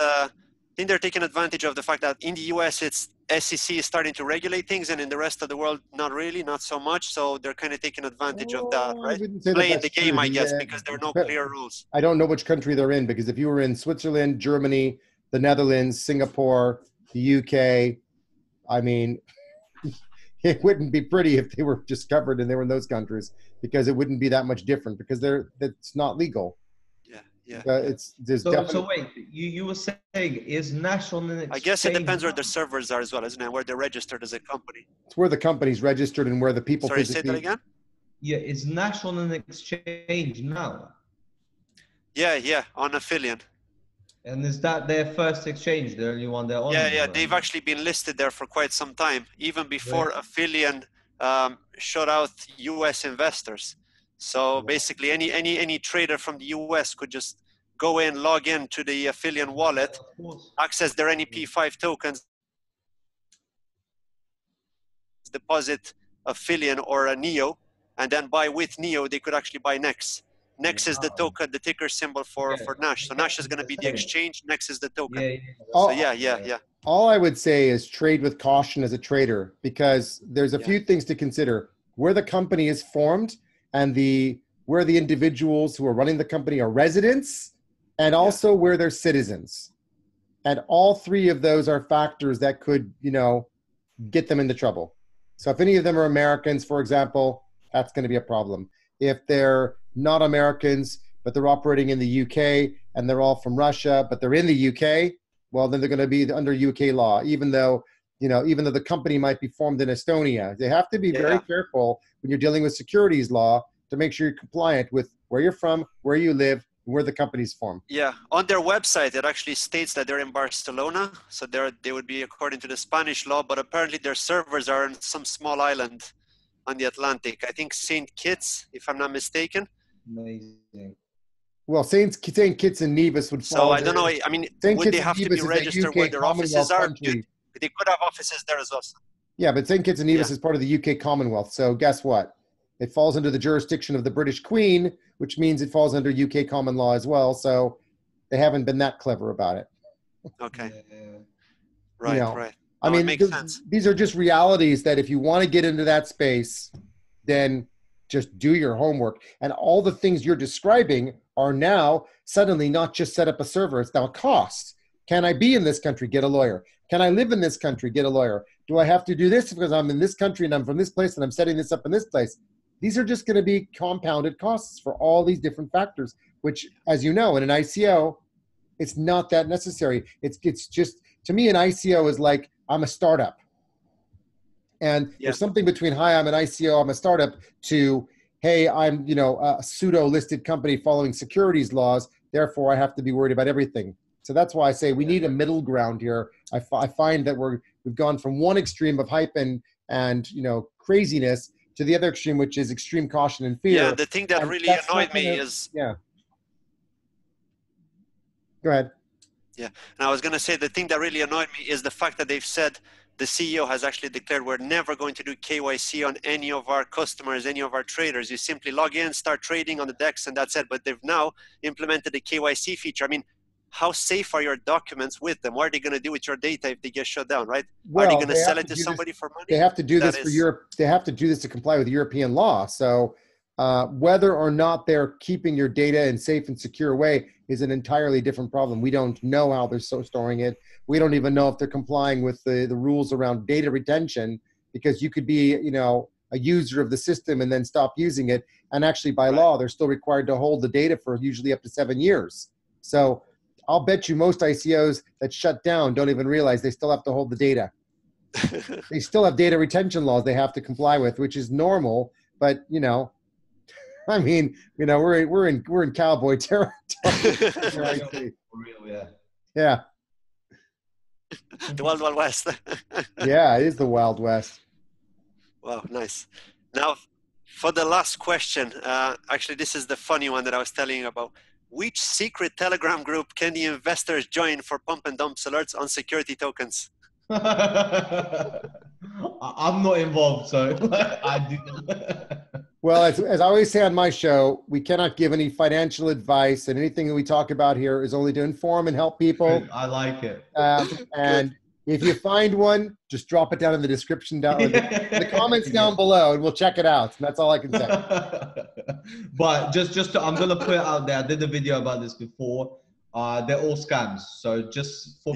in the US it's SEC is starting to regulate things, and in the rest of the world not really, not so much. So they're kind of taking advantage of that, right? Playing the game, I guess, because there are no clear rules. I don't know which country they're in, because if you were in Switzerland, Germany, the Netherlands, Singapore, the UK, I mean, it wouldn't be pretty if they were discovered and they were in those countries, because it wouldn't be that much different, because that's not legal. Yeah. So wait, you were saying is Nash on an exchange? I guess it depends where the servers are as well, isn't it? Where they're registered as a company. It's where the company's registered and where the people. Sorry, say that again? Yeah, is Nash on an exchange now? Yeah, on Aphelion. And is that their first exchange? The only one they're on? Yeah, they've actually been listed there for quite some time, even before Aphelion shut out US investors. So basically any trader from the US could just go in, log in to the Aphelion wallet, access their NEP5 tokens, deposit Aphelion or a NEO, and then buy with NEO, they could actually buy NEX. NEX is the token, the ticker symbol for Nash. So Nash is going to be the exchange, NEX is the token. So yeah. All I would say is trade with caution as a trader, because there's a few things to consider. Where the company is formed and where the individuals who are running the company are residents, and also where they're citizens. And all three of those are factors that could, get them into trouble. So if any of them are Americans, for example, that's going to be a problem. If they're not Americans, but they're operating in the UK and they're all from Russia, but they're in the UK, well, then they're going to be under UK law, even though the company might be formed in Estonia. They have to be very careful when you're dealing with securities law to make sure you're compliant with where you're from, where you live, and where the company's formed. Yeah, on their website, it actually states that they're in Barcelona. So they would be according to the Spanish law, but apparently their servers are on some small island on the Atlantic. I think St. Kitts, if I'm not mistaken. Amazing. Well, St. Kitts and Nevis would fall. So I don't know. I mean, would they have to be registered where their offices are? They could have offices there as well. Yeah, but St. Kitts and Nevis is part of the UK Commonwealth. So guess what? It falls under the jurisdiction of the British Queen, which means it falls under UK common law as well. So they haven't been that clever about it. Okay. Right, right. I mean, these are just realities that if you want to get into that space, then just do your homework. And all the things you're describing are now suddenly not just set up a server. It's now a cost. Can I be in this country? Get a lawyer. Can I live in this country? Get a lawyer. Do I have to do this because I'm in this country and I'm from this place and I'm setting this up in this place? These are just going to be compounded costs for all these different factors, which, as you know, in an ICO, it's not that necessary. It's just, to me, an ICO is like, I'm a startup. And there's something between, hi, I'm an ICO, I'm a startup, to, hey, I'm, a pseudo-listed company following securities laws, therefore I have to be worried about everything. So that's why I say we need a middle ground here. I find that we've gone from one extreme of hype and craziness to the other extreme, which is extreme caution and fear. Yeah, the thing that really annoyed me is... Yeah. Go ahead. Yeah, and I was going to say the thing that really annoyed me is the fact that they've said the CEO has actually declared we're never going to do KYC on any of our customers, any of our traders. You simply log in, start trading on the DEX, and that's it. But they've now implemented the KYC feature. I mean, how safe are your documents with them? What are they going to do with your data if they get shut down, right? Are they going to sell it to somebody for money? They have to do this for Europe. They have to do this to comply with European law. So whether or not they're keeping your data in safe and secure way is an entirely different problem. We don't know how they're storing it. We don't even know if they're complying with the rules around data retention, because you could be, a user of the system and then stop using it. And actually by law, they're still required to hold the data for usually up to 7 years. So I'll bet you most ICOs that shut down don't even realize they still have to hold the data. They still have data retention laws they have to comply with, which is normal. But I mean, we're in cowboy territory. Yeah. The Wild Wild West. Yeah, it is the Wild West. Wow, nice. Now, for the last question, actually, this is the funny one that I was telling you about. Which secret Telegram group can the investors join for pump and dump alerts on security tokens? I'm not involved, so I do. Well, as I always say on my show, we cannot give any financial advice, and anything that we talk about here is only to inform and help people. I like it. And if you find one, just drop it down in the description down, in the comments down below, and we'll check it out. And that's all I can say. But I'm gonna put it out there. I did a video about this before. They're all scams. So just for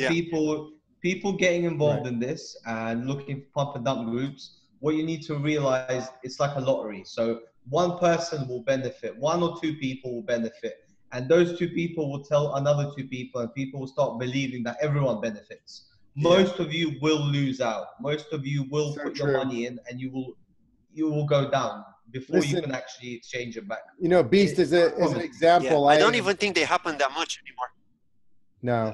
people getting involved in this and looking for pump and dump groups, what you need to realize, it's like a lottery. So one person will benefit, 1 or 2 people will benefit, and those 2 people will tell another 2 people, and people will start believing that everyone benefits. Most of you will lose out. Most of you will put your money in, and you will go down before you can actually exchange it back. Beast is an example. I don't even think they happen that much anymore. No.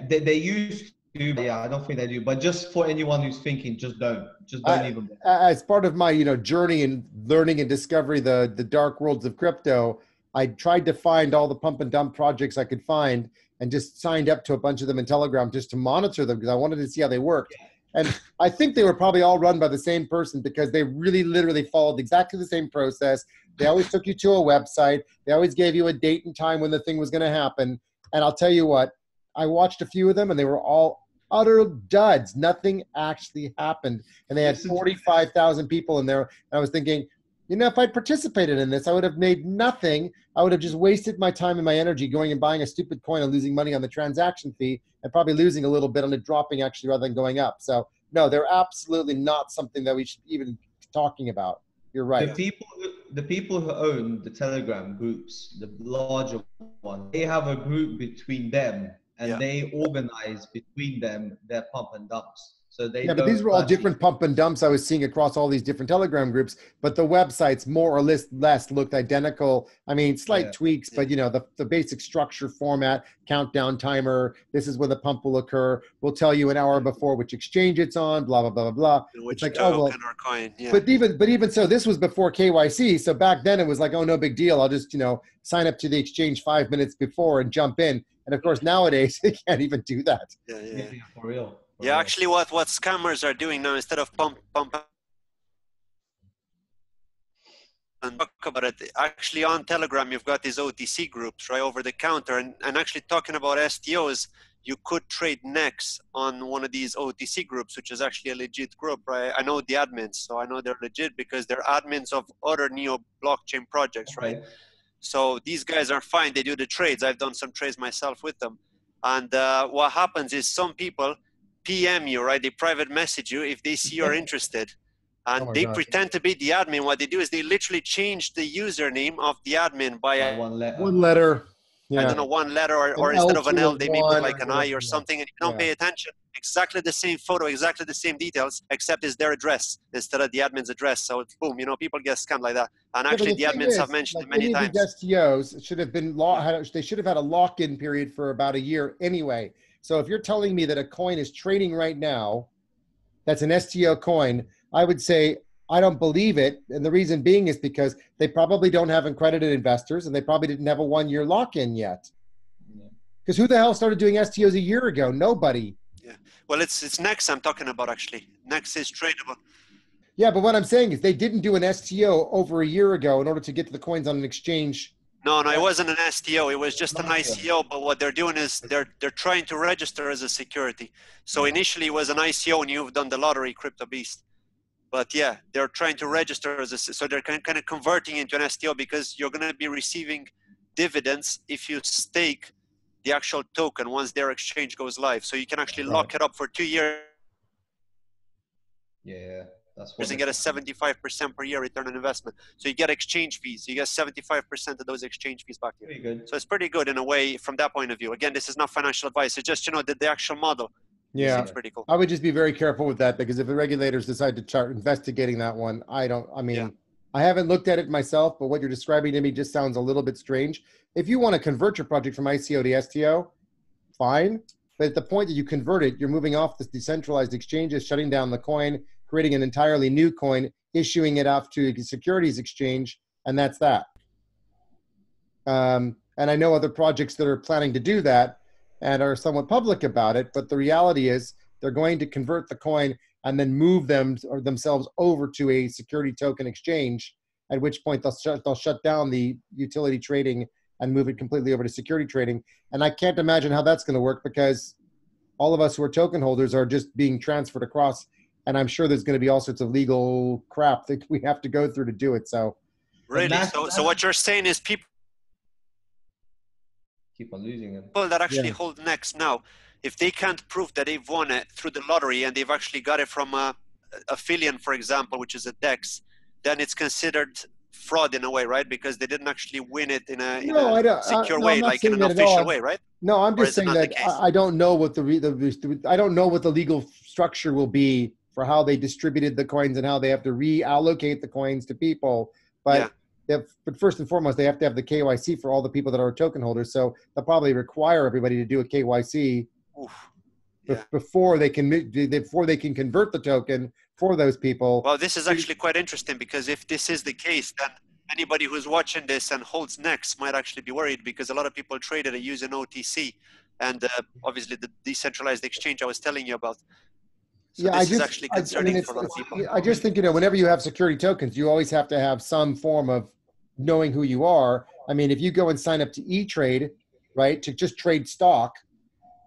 They used to. Yeah, I don't think they do. But just for anyone who's thinking, just don't even. As part of my journey in learning and discovery the dark worlds of crypto, I tried to find all the pump and dump projects I could find, and just signed up to a bunch of them in Telegram just to monitor them, because I wanted to see how they worked. And I think they were probably all run by the same person, because they really literally followed exactly the same process. They always took you to a website. They always gave you a date and time when the thing was going to happen. And I'll tell you what, I watched a few of them, and they were all utter duds. Nothing actually happened. And they had 45,000 people in there. And I was thinking, You know, if I'd participated in this, I would have made nothing. I would have just wasted my time and my energy going and buying a stupid coin and losing money on the transaction fee and probably losing a little bit on it dropping actually rather than going up. So no, they're absolutely not something that we should even be talking about. You're right. The people who own the Telegram groups, the larger ones, they have a group between them and they organize between them their pump and dumps. So they but these were all different pump and dumps I was seeing across all these different Telegram groups, but the websites more or less looked identical. I mean, slight tweaks, but you know, the basic structure, format, countdown timer, this is when the pump will occur. We'll tell you an hour before which exchange it's on, blah, blah, blah, blah, blah. Which it's like, or coin, But even so, this was before KYC. So back then it was like, oh, no big deal. I'll just, you know, sign up to the exchange 5 minutes before and jump in. And of course, nowadays, they can't even do that. Yeah, for real. Yeah, actually, what scammers are doing now, instead of pump and talk about it, actually on Telegram, you've got these OTC groups, right, over the counter. And actually talking about STOs, you could trade next on one of these OTC groups, which is actually a legit group, right? I know the admins, so I know they're legit because they're admins of other neo blockchain projects, right? So these guys are fine. They do the trades. I've done some trades myself with them. And what happens is some people PM you, right? They private message you if they see you're interested. And they pretend to be the admin. What they do is they literally change the username of the admin by one letter. I don't know, one letter, or instead of an L, they may put like an I or something, and you don't pay attention. Exactly the same photo, exactly the same details, except it's their address instead of the admin's address. So it's boom, you know, people get scammed like that. And actually, the admins have mentioned it many times. These STOs should have been they should have had a lock-in period for about a year anyway. So if you're telling me that a coin is trading right now, that's an STO coin, I would say I don't believe it. And the reason being is because they probably don't have accredited investors and they probably didn't have a 1-year lock-in yet. Because who the hell started doing STOs a year ago? Nobody. Yeah. Well, it's Nex I'm talking about, actually. Nex is tradable. Yeah, but what I'm saying is they didn't do an STO over a year ago in order to get to the coins on an exchange. No, it wasn't an STO. It was just an ICO. But what they're doing is they're trying to register as a security. So initially it was an ICO and you've done the lottery, CryptoBeast. But yeah, they're trying to register as so they're kind of converting into an STO because you're going to be receiving dividends if you stake the actual token once their exchange goes live. So you can actually lock it up for 2 years. Yeah, that's what. And get a 75% per year return on investment. So you get exchange fees. You get 75% of those exchange fees back to you. Pretty good. So it's pretty good in a way from that point of view. Again, this is not financial advice. It's just, you know, the actual model. Yeah, it's pretty cool. I would just be very careful with that because if the regulators decide to start investigating that one, I haven't looked at it myself, but what you're describing to me just sounds a little bit strange. If you want to convert your project from ICO to STO, fine. But at the point that you convert it, you're moving off the decentralized exchanges, shutting down the coin, creating an entirely new coin, issuing it off to a securities exchange, and that's that. And I know other projects that are planning to do that and are somewhat public about it, but the reality is they're going to convert the coin and then move themselves over to a security token exchange, at which point they'll shut down the utility trading and move it completely over to security trading. And I can't imagine how that's going to work because all of us who are token holders are just being transferred across, and I'm sure there's going to be all sorts of legal crap that we have to go through to do it. So, really, so what you're saying is people keep on losing them. People that actually hold Nex now, if they can't prove that they've won it through the lottery and they've actually got it from Aphelion, for example, which is a DEX, then it's considered fraud in a way, right? Because they didn't actually win it in a secure way, like in an official way, right? No, I'm just saying that I don't know what I don't know what the legal structure will be for how they distributed the coins and how they have to reallocate the coins to people. But but first and foremost, they have to have the KYC for all the people that are token holders. So they'll probably require everybody to do a KYC before they can convert the token for those people. Well, this is actually quite interesting because if this is the case, then anybody who's watching this and holds Nex might actually be worried because a lot of people traded it using OTC and obviously the decentralized exchange I was telling you about. So this is actually concerning for a lot of people. I just think, whenever you have security tokens, you always have to have some form of knowing who you are. I mean, if you go and sign up to E-Trade, right, to just trade stock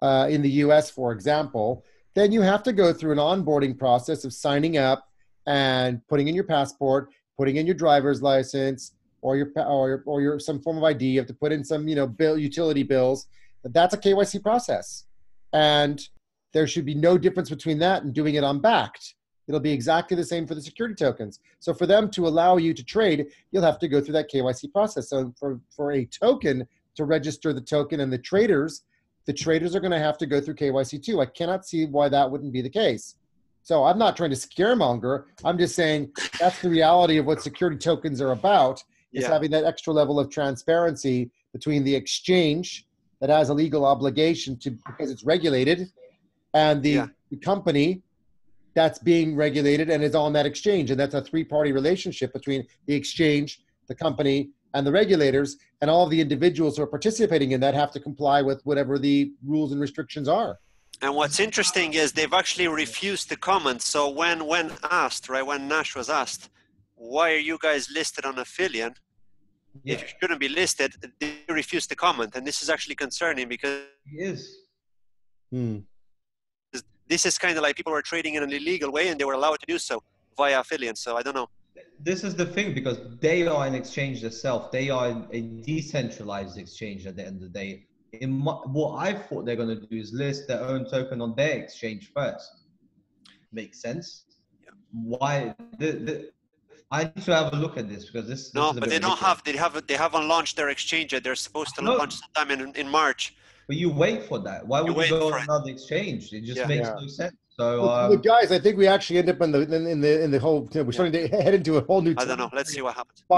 in the US, for example, then you have to go through an onboarding process of signing up and putting in your passport putting in your driver's license or your some form of ID. You have to put in some, utility bills. That's a KYC process. And there should be no difference between that and doing it on backed. It'll be exactly the same for the security tokens. So for them to allow you to trade, you'll have to go through that KYC process. So for a token to register the token and the traders are going to have to go through KYC too. I cannot see why that wouldn't be the case. So I'm not trying to scaremonger. I'm just saying that's the reality of what security tokens are about, is having that extra level of transparency between the exchange that has a legal obligation to, because it's regulated, and the company that's being regulated and is on that exchange. And that's a three-party relationship between the exchange, the company, and the regulators, and all of the individuals who are participating in that have to comply with whatever the rules and restrictions are. And what's interesting is they've actually refused to comment. So when asked, right, when Nash was asked, why are you guys listed on Aphelion? If you shouldn't be listed, they refused to comment. And this is actually concerning because this is kind of like people were trading in an illegal way and they were allowed to do so via Aphelion. So I don't know. This is the thing, because they are an exchange themselves. They are a decentralized exchange at the end of the day. What I thought they're going to do is list their own token on their exchange first. Makes sense? Yeah. Why? I need to have a look at this, because this no, is but they don't have. They haven't launched their exchange yet. They're supposed to launch sometime in March. But you wait for that. Why would you go on another exchange? It just makes no sense. So, well, guys, I think we actually end up in the whole. We're starting to head into a whole new. I don't know. Let's see what happens. We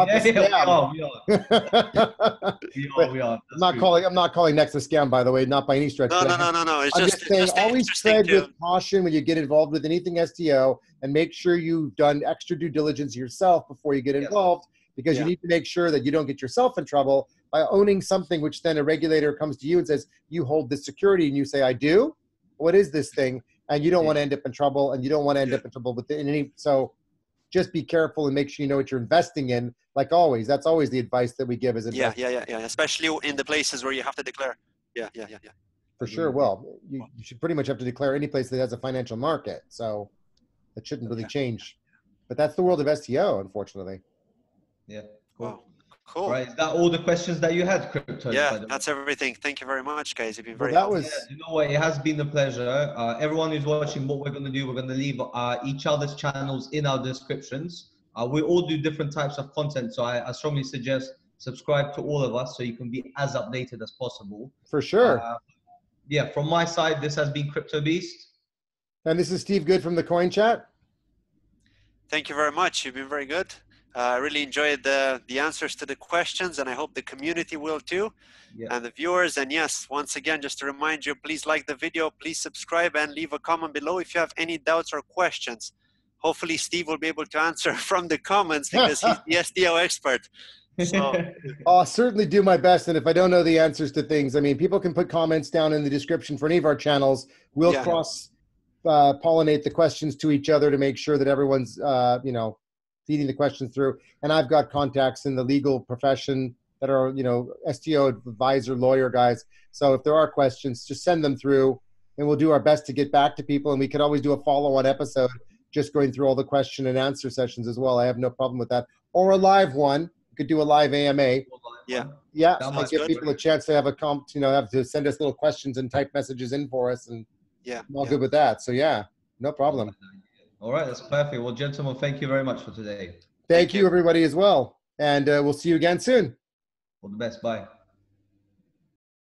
are. I'm not calling next a scam, by the way, not by any stretch. No. It's just saying, always tread with caution when you get involved with anything STO, and make sure you've done extra due diligence yourself before you get involved, because you need to make sure that you don't get yourself in trouble by owning something which then a regulator comes to you and says, you hold this security, and you say, I do. What is this thing? And you don't want to end up in trouble, and you don't want to end up in trouble with any. So just be careful and make sure you know what you're investing in. Like always, that's always the advice that we give as investors. Yeah. Especially in the places where you have to declare. Yeah. For sure. Well, you should pretty much have to declare any place that has a financial market. So that shouldn't really change. But that's the world of STO, unfortunately. Yeah. Cool. Wow. Cool. Right. Is that all the questions that you had, Crypto? Yeah, that's everything. Thank you very much, guys. You've been very helpful. You know what? It has been a pleasure. Everyone who's watching, what we're going to do, we're going to leave each other's channels in our descriptions. We all do different types of content, so I strongly suggest subscribe to all of us so you can be as updated as possible. For sure. From my side, this has been CryptoBeast. And this is Steve Good from the Coin Chat. Thank you very much. You've been very good. I really enjoyed the answers to the questions, and I hope the community will too, and the viewers. And yes, once again, just to remind you, please like the video, please subscribe, and leave a comment below if you have any doubts or questions. Hopefully Steve will be able to answer from the comments, because he's the STO expert. So I'll certainly do my best, and if I don't know the answers to things, I mean, people can put comments down in the description for any of our channels. We'll cross pollinate the questions to each other to make sure that everyone's feeding the questions through. And I've got contacts in the legal profession that are, STO advisor, lawyer guys. So if there are questions, just send them through, and we'll do our best to get back to people. And we could always do a follow-on episode, just going through all the question and answer sessions as well. I have no problem with that. Or a live one. We could do a live AMA. Yeah. And give people a chance to have have to send us little questions and type messages in for us. And I'm all good with that. So no problem. All right, that's perfect. Well, gentlemen, thank you very much for today. Thank you, everybody, as well. And we'll see you again soon. All the best. Bye.